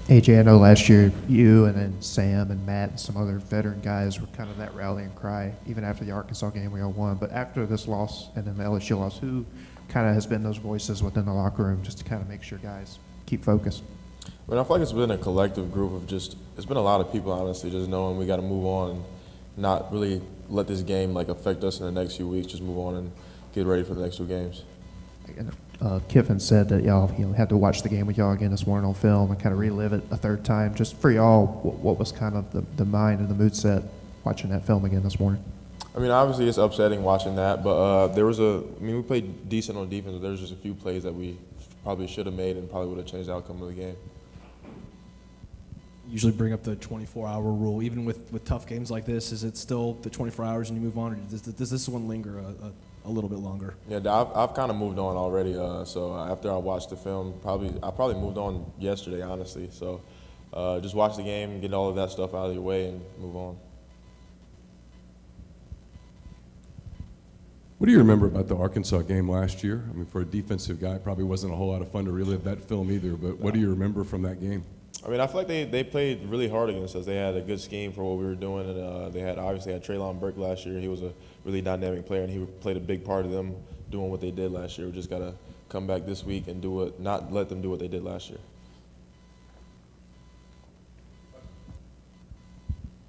AJ, I know last year you and then Sam and Matt and some other veteran guys were kind of that rallying cry, even after the Arkansas game we all won. But after this loss and then the LSU loss, who kind of has been those voices within the locker room just to kind of make sure guys keep focused? I mean, I feel like it's been a collective group of it's been a lot of people, honestly, just knowing we got to move on and not really let this game, like, affect us in the next few weeks. Just move on and get ready for the next 2 games. Kiffin said that y'all had to watch the game with y'all again this morning on film and kind of relive it a third time. Just for y'all, what was kind of the mind and the mood set watching that film again this morning? I mean, obviously it's upsetting watching that, but we played decent on defense, but there was just a few plays that we probably should have made and probably would have changed the outcome of the game. Usually bring up the 24-hour rule, even with tough games like this. Is it still the 24 hours and you move on, or does this one linger a little bit longer? Yeah, I've kind of moved on already. So after I watched the film, I probably moved on yesterday, honestly. So just watch the game, get all of that stuff out of your way, and move on. What do you remember about the Arkansas game last year? I mean, for a defensive guy, it probably wasn't a whole lot of fun to relive that film either, but what do you remember from that game? I mean, I feel like they played really hard against us. They had a good scheme for what we were doing, and they obviously had Traylon Burke last year. He was a really dynamic player, and he played a big part of them doing what they did last year. We just got to come back this week and not let them do what they did last year.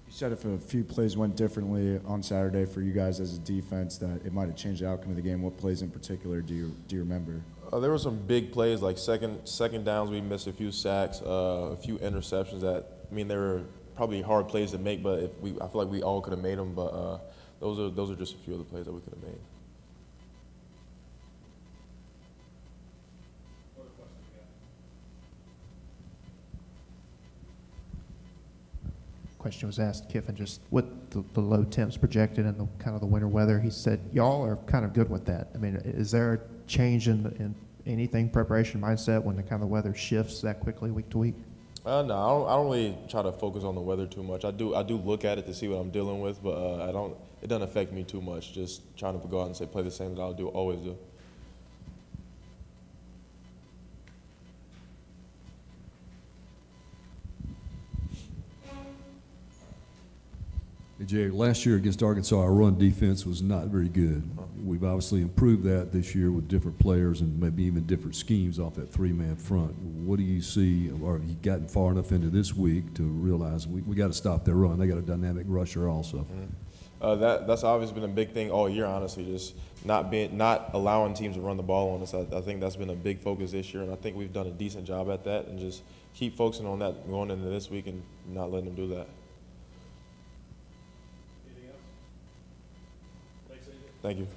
You said if a few plays went differently on Saturday for you guys as a defense, that it might have changed the outcome of the game. What plays in particular do you remember? There were some big plays, like second downs. We missed a few sacks, a few interceptions. They were probably hard plays to make, but I feel like we all could have made them. But those are just a few of the plays that we could have made. Question was asked, Kiffin, just with the low temps projected and the kind of the winter weather. He said y'all are kind of good with that. I mean, is there a change in anything, preparation mindset, when the kind of weather shifts that quickly week to week? No, I don't really try to focus on the weather too much. I do look at it to see what I'm dealing with, but it doesn't affect me too much. Just trying to go out and play the same that I'll always do. Hey, Jay, last year against Arkansas, our run defense was not very good. We've obviously improved that this year with different players and maybe even different schemes off that 3-man front. What do you see, or have you gotten far enough into this week to realize we got to stop their run? They got a dynamic rusher also. Mm-hmm. That's obviously been a big thing all year, honestly, just not allowing teams to run the ball on us. I think that's been a big focus this year, and I think we've done a decent job at that, and just keep focusing on that going into this week and not letting them do that. Thank you.